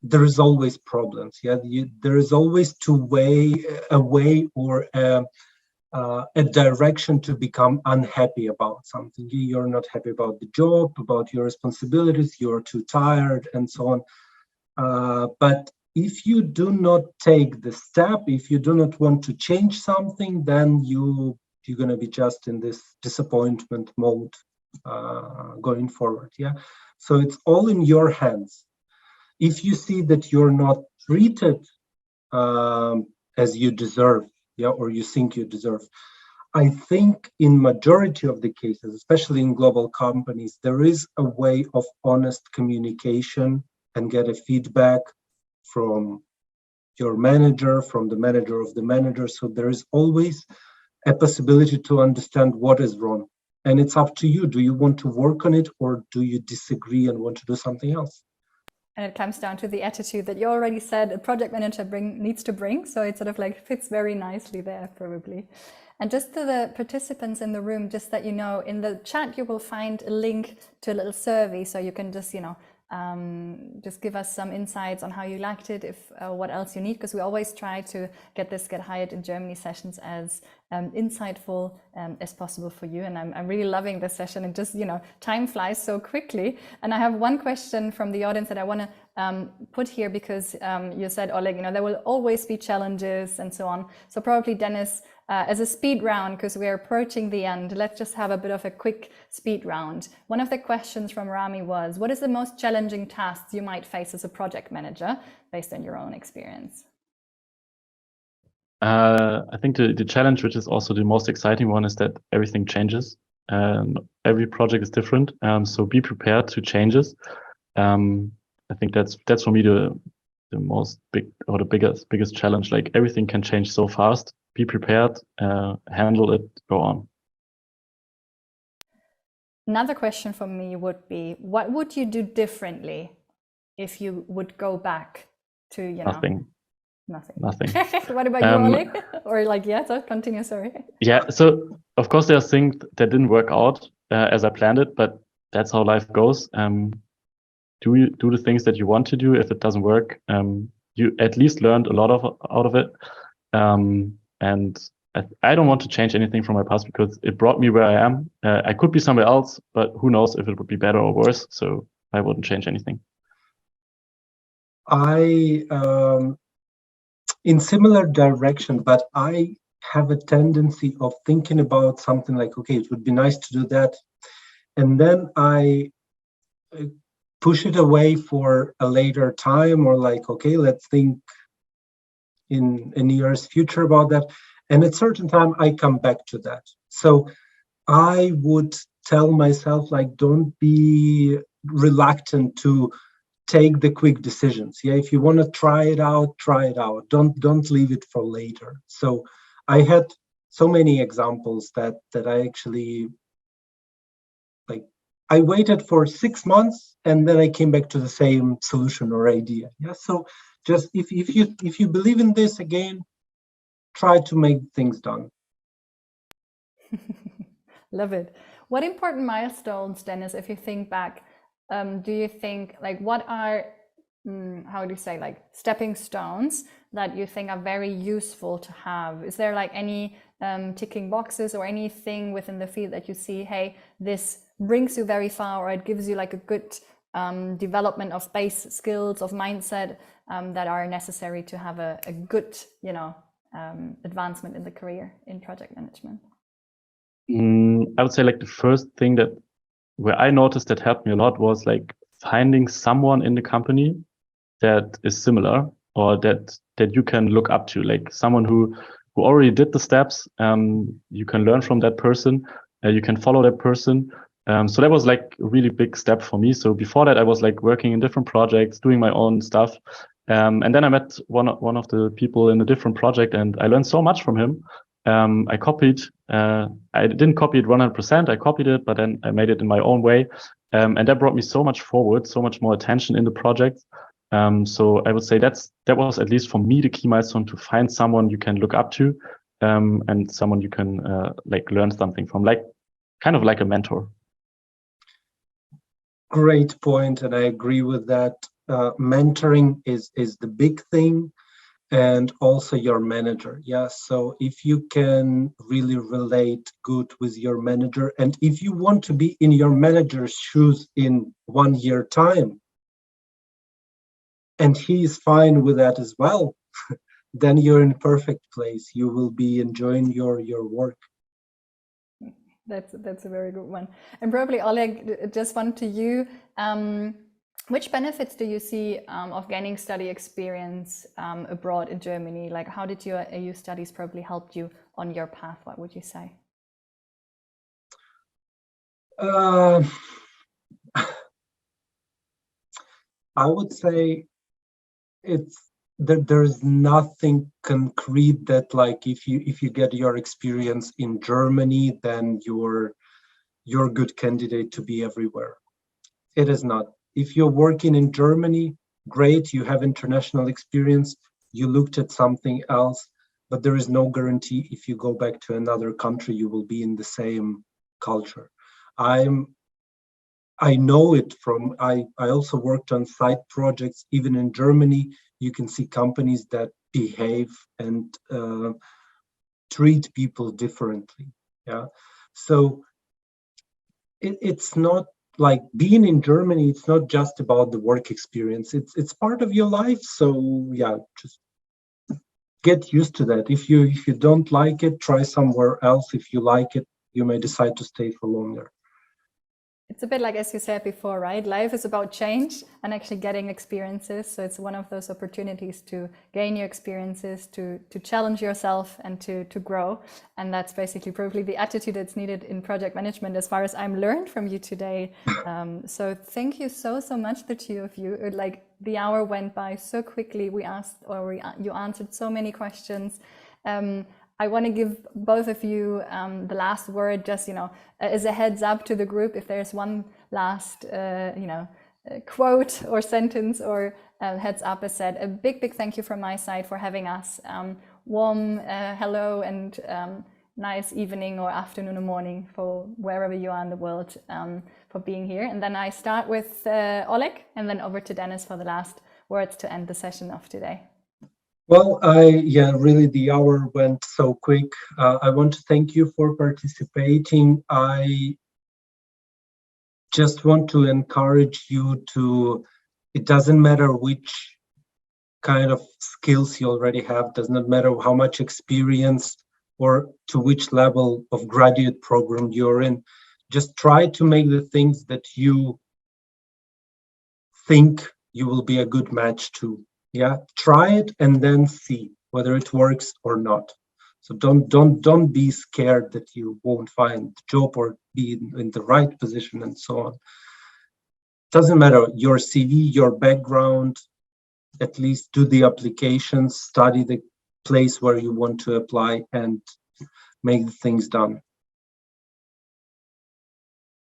There is always problems. Yeah, there is always a way or a direction to become unhappy about something. You're not happy about the job, about your responsibilities. You're too tired, and so on. But if you do not take the step, if you do not want to change something, then you're going to be just in this disappointment mode going forward. Yeah. So it's all in your hands. If you see that you're not treated as you deserve, yeah, or you think you deserve, I think in majority of the cases, especially in global companies, there is a way of honest communication and get a feedback from your manager, from the manager of the manager. So there is always a possibility to understand what is wrong. And it's up to you. Do you want to work on it, or do you disagree and want to do something else? And it comes down to the attitude that you already said a project manager needs to bring. So it sort of like fits very nicely there, probably. And just to the participants in the room, just that you know, in the chat, you will find a link to a little survey. So you can just, you know, just give us some insights on how you liked it, if what else you need, because we always try to get hired in Germany sessions as insightful as possible for you. And I'm really loving this session, and just, you know, time flies so quickly. And I have one question from the audience that I want to put here, because you said, Oleg, you know, there will always be challenges and so on. So probably Dennis, as a speed round, because we are approaching the end, let's just have a bit of a quick speed round. One of the questions from Rami was, what is the most challenging tasks you might face as a project manager based on your own experience? I think the challenge, which is also the most exciting one, is that everything changes. Every project is different. So be prepared to changes. I think that's for me the biggest challenge. Like, everything can change so fast. Be prepared, handle it, go on. Another question for me would be, what would you do differently if you would go back to, you know? Nothing. What about you, Oleg? Or like, yeah, so continue, sorry. Yeah, so of course there are things that didn't work out as I planned it, but that's how life goes. Do the things that you want to do. If it doesn't work, you at least learned a lot out of it. And I don't want to change anything from my past, because it brought me where I am. I could be somewhere else, but who knows if it would be better or worse. So I wouldn't change anything. In similar direction, but I have a tendency of thinking about something like, okay, it would be nice to do that. And then I push it away for a later time, or like, okay, let's think in a year's future about that. And at certain time, I come back to that. So I would tell myself, like, don't be reluctant to take the quick decisions. Yeah, if you want to try it out, try it out. Don't leave it for later. So I had so many examples that I actually, like, I waited for 6 months and then I came back to the same solution or idea. Yeah. So just if you believe in this, again, try to make things done. Love it. What important milestones, Dennis, if you think back, do you think, like, what are, how do you say, like, stepping stones that you think are very useful to have? Is there like any ticking boxes or anything within the field that you see, hey, this brings you very far, or it gives you like a good development of base skills, of mindset that are necessary to have a good, you know, advancement in the career in project management? I would say like the first thing that where I noticed that helped me a lot was like finding someone in the company that is similar, or that you can look up to, like someone who already did the steps. You can learn from that person, you can follow that person. So that was like a really big step for me. So before that, I was like working in different projects, doing my own stuff. And then I met one of the people in a different project, and I learned so much from him. I copied, I didn't copy it 100%, I copied it, but then I made it in my own way. And that brought me so much forward, so much more attention in the project. So I would say that was, at least for me, the key milestone, to find someone you can look up to, and someone you can like learn something from, like kind of like a mentor. Great point, and I agree with that. Mentoring is the big thing, and also your manager. Yeah, so if you can really relate good with your manager, and if you want to be in your manager's shoes in 1 year time, and he is fine with that as well, then you're in a perfect place. You will be enjoying your work. That's a very good one. And probably, Oleg, just one to you. Which benefits do you see of gaining study experience abroad in Germany? Like, how did your AU studies probably helped you on your path? What would you say? I would say there's nothing concrete that, like, if you get your experience in Germany, then you're a good candidate to be everywhere. It is not. If you're working in Germany, great, you have international experience, you looked at something else, but there is no guarantee if you go back to another country, you will be in the same culture. I know it from, I also worked on side projects. Even in Germany, you can see companies that behave and treat people differently. Yeah. So it's not like being in Germany, it's not just about the work experience. It's part of your life. So yeah, just get used to that. If you don't like it, try somewhere else. If you like it, you may decide to stay for longer. It's a bit like, as you said before, right? Life is about change and actually getting experiences. So it's one of those opportunities to gain your experiences, to challenge yourself and to grow. And that's basically probably the attitude that's needed in project management, as far as I'm learned from you today. So thank you so much, the two of you. Like, the hour went by so quickly. You answered so many questions. I want to give both of you the last word, just, you know, as a heads up to the group. If there's one last, quote or sentence or heads up, as said, a big thank you from my side for having us. Warm hello and nice evening or afternoon or morning for wherever you are in the world, for being here. And then I start with Oleg, and then over to Dennis for the last words to end the session of today. Well, really, the hour went so quick. I want to thank you for participating. I just want to encourage you to, it doesn't matter which kind of skills you already have, does not matter how much experience or to which level of graduate program you're in. Just try to make the things that you think you will be a good match to. Yeah, try it and then see whether it works or not. So don't be scared that you won't find a job or be in the right position and so on. Doesn't matter your CV, your background. At least do the applications, study the place where you want to apply, and make the things done.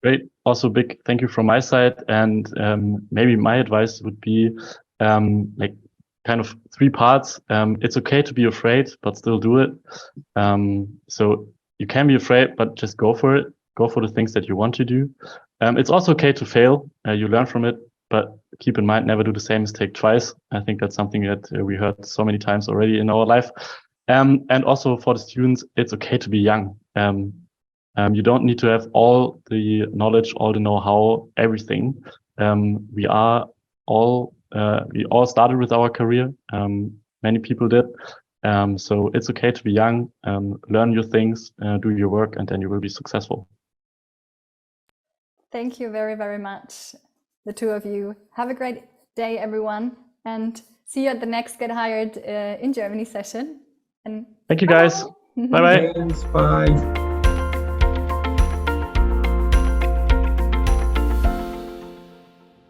Great. Also, big thank you from my side. And maybe my advice would be like kind of 3 parts. It's okay to be afraid, but still do it. So you can be afraid, but just go for it. Go for the things that you want to do. It's also okay to fail. You learn from it, but keep in mind, never do the same mistake twice. I think that's something that we heard so many times already in our life. And also for the students, it's okay to be young. You don't need to have all the knowledge, all the know-how, everything. We all started with our career. Many people did. So it's okay to be young, learn your things, do your work, and then you will be successful. Thank you very, very much, the two of you. Have a great day, everyone, and see you at the next Get Hired in Germany session. And thank you, guys. Bye-bye. Thanks, bye.